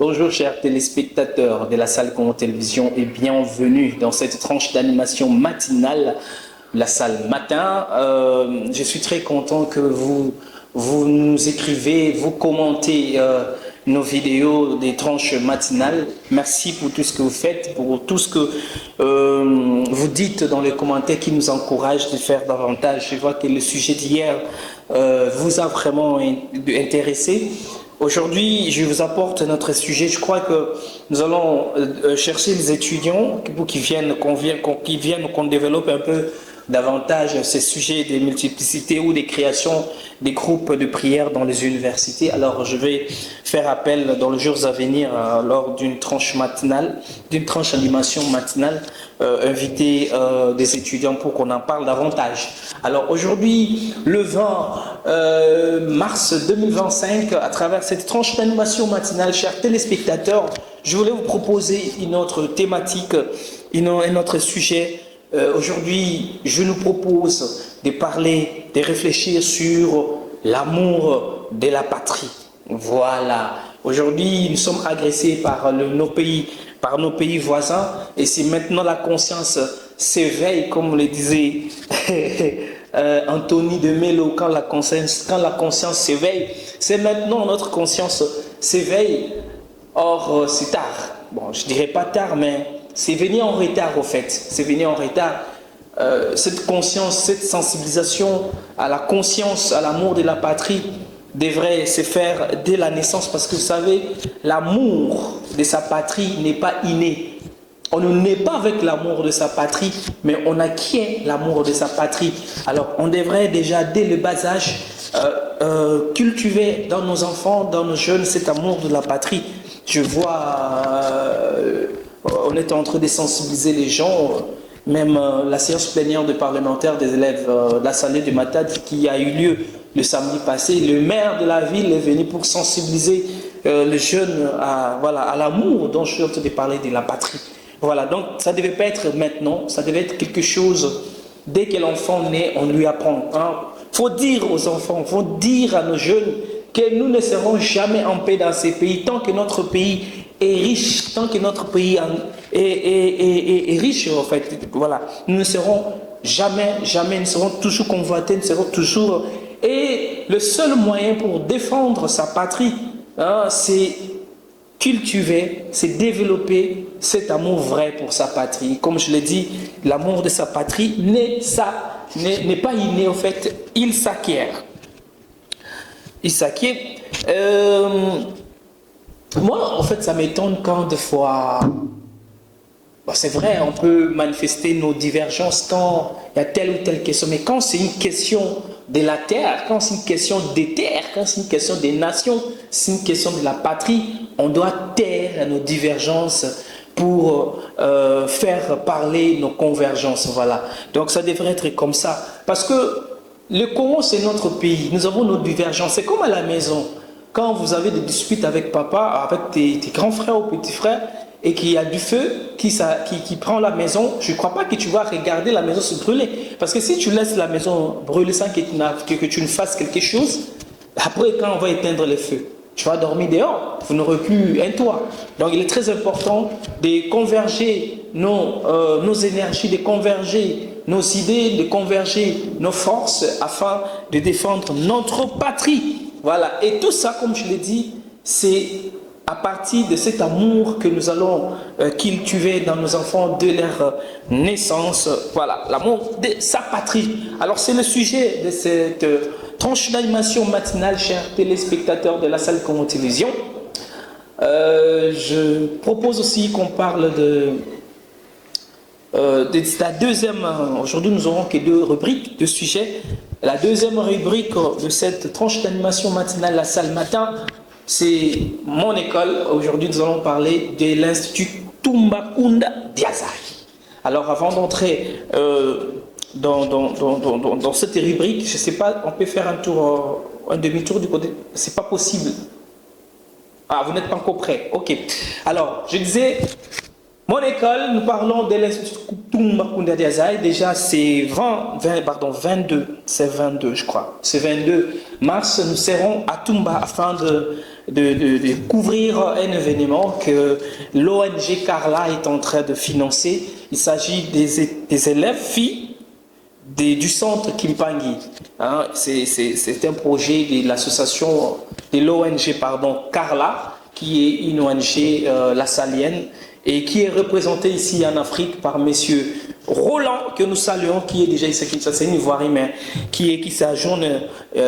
Bonjour chers téléspectateurs de la salle Congo Télévision et bienvenue dans cette tranche d'animation matinale, la salle matin. Je suis très content que vous nous écrivez, vous commentez nos vidéos des tranches matinales. Merci pour tout ce que vous faites, pour tout ce que vous dites dans les commentaires qui nous encouragent de faire davantage. Je vois que le sujet d'hier vous a vraiment intéressé. Aujourd'hui, je vous apporte notre sujet. Je crois que nous allons chercher les étudiants pour qu'ils viennent, qu'on développe un peu davantage ces sujets des multiplicités ou des créations des groupes de prière dans les universités. Alors, je vais faire appel dans les jours à venir lors d'une tranche matinale, d'une tranche animation matinale, inviter des étudiants pour qu'on en parle davantage. Alors, aujourd'hui, le 20 mars 2025, à travers cette tranche d'animation matinale, chers téléspectateurs, je voulais vous proposer une autre thématique, un autre sujet. Aujourd'hui, je nous propose de parler, de réfléchir sur l'amour de la patrie. Voilà. Aujourd'hui, nous sommes agressés par nos pays voisins, et si maintenant la conscience s'éveille, comme le disait Anthony de Mello, quand la conscience s'éveille, c'est maintenant notre conscience s'éveille. Or, c'est tard. Bon, je dirais pas tard, mais c'est venu en retard au fait. C'est venu en retard. Cette conscience, cette sensibilisation à la conscience, à l'amour de la patrie devrait se faire dès la naissance, parce que vous savez, l'amour de sa patrie n'est pas inné. On ne naît pas avec l'amour de sa patrie, mais on acquiert l'amour de sa patrie. Alors, on devrait déjà, dès le bas âge, cultiver dans nos enfants, dans nos jeunes, cet amour de la patrie. Je vois, on est en train de sensibiliser les gens, même la séance plénière de parlementaires des élèves de la salle de Matadi qui a eu lieu le samedi passé. Le maire de la ville est venu pour sensibiliser les jeunes à l'amour dont je suis en train de parler, de la patrie. Voilà, donc ça ne devait pas être maintenant, ça devait être quelque chose, dès que l'enfant naît, on lui apprend. Faut dire aux enfants, faut dire à nos jeunes que nous ne serons jamais en paix dans ces pays tant que notre pays est riche, tant que notre pays est riche en fait. Voilà, nous ne serons jamais, nous serons toujours convoités, nous serons toujours... Et le seul moyen pour défendre sa patrie, c'est cultiver, c'est développer cet amour vrai pour sa patrie. Comme je l'ai dit, l'amour de sa patrie n'est pas inné en fait, il s'acquiert. Il s'acquiert. Moi, en fait, ça m'étonne quand des fois... Bon, c'est vrai, on peut manifester nos divergences quand il y a telle ou telle question, mais quand c'est une question de la terre, quand c'est une question des terres, quand c'est une question des nations, c'est une question de la patrie, on doit taire nos divergences pour faire parler nos convergences. Voilà. Donc ça devrait être comme ça. Parce que le Congo, c'est notre pays. Nous avons nos divergences. C'est comme à la maison. Quand vous avez des disputes avec papa, avec tes grands frères ou petits frères, et qu'il y a du feu qui prend la maison, je ne crois pas que tu vas regarder la maison se brûler. Parce que si tu laisses la maison brûler sans que tu ne fasses quelque chose, après quand on va éteindre le feu, tu vas dormir dehors, vous n'aurez plus un toit. Donc il est très important de converger nos énergies, de converger nos idées, de converger nos forces afin de défendre notre patrie. Voilà, et tout ça, comme je l'ai dit, c'est à partir de cet amour que nous allons cultiver dans nos enfants de leur naissance. Voilà, l'amour de sa patrie. Alors c'est le sujet de cette tranche d'animation matinale, chers téléspectateurs de la salle Congo Télévision. Je propose aussi qu'on parle de la deuxième. Aujourd'hui, nous n'aurons que deux rubriques, deux sujets. La deuxième rubrique de cette tranche d'animation matinale, la salle matin, c'est mon école. Aujourd'hui, nous allons parler de l'Institut Tumbakunda Diazai. Alors, avant d'entrer dans cette rubrique, je ne sais pas, on peut faire un demi-tour du côté. C'est pas possible. Ah, vous n'êtes pas encore prêt. Ok. Alors, je disais, Mon école, nous parlons de l'Institut Tumba Kunda Diazaï. Déjà, c'est 22, c'est 22, je crois. C'est 22 mars, nous serons à Tumba afin de couvrir un événement que l'ONG Carla est en train de financer. Il s'agit des élèves filles du centre Kimpangi. Hein, c'est un projet de l'association, de l'ONG Carla, qui est une ONG lassalienne et qui est représentée ici en Afrique par messieurs Roland, que nous saluons, qui est déjà ici à Kinshasa, c'est une Ivoirien, mais qui s'ajourne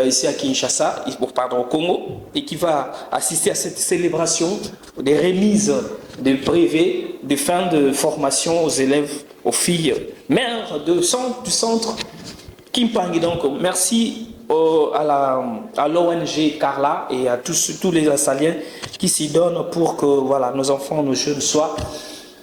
ici à Kinshasa, au Congo, et qui va assister à cette célébration des remises de brevets de fin de formation aux élèves, aux filles mères du centre Kimpangi. Donc, merci à l'ONG Carla et à tous les Lassaliens qui s'y donnent pour que voilà, nos enfants, nos jeunes soient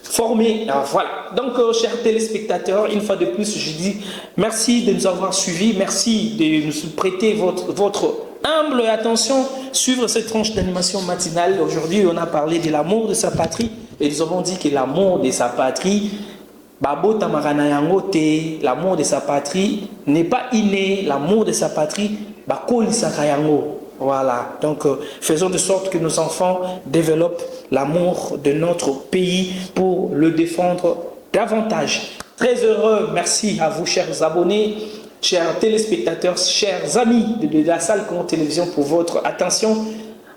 formés. Alors, voilà. Donc, chers téléspectateurs, une fois de plus, je dis merci de nous avoir suivis, merci de nous prêter votre humble attention, suivre cette tranche d'animation matinale. Aujourd'hui, on a parlé de l'amour de sa patrie et nous avons dit que l'amour de sa patrie, l'amour de sa patrie n'est pas inné, l'amour de sa patrie, voilà, donc faisons de sorte que nos enfants développent l'amour de notre pays pour le défendre davantage. Très heureux, merci à vous chers abonnés, chers téléspectateurs, chers amis de la salle Congo Télévision pour votre attention.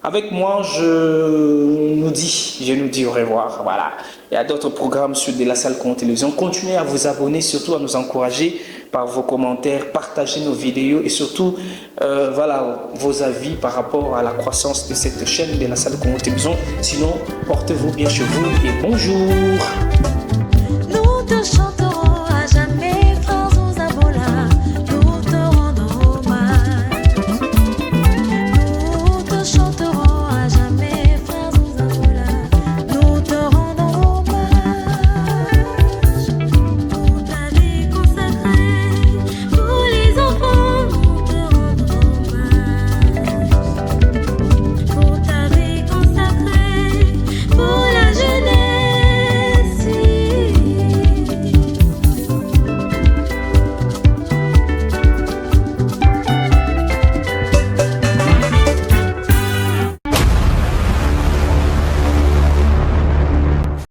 Avec moi, je nous dis au revoir. Voilà. Il y a d'autres programmes sur de la salle Congo Télévision. Continuez à vous abonner, surtout à nous encourager par vos commentaires, partagez nos vidéos et surtout voilà, vos avis par rapport à la croissance de cette chaîne de la salle Congo Télévision. Sinon, portez-vous bien chez vous et bonjour.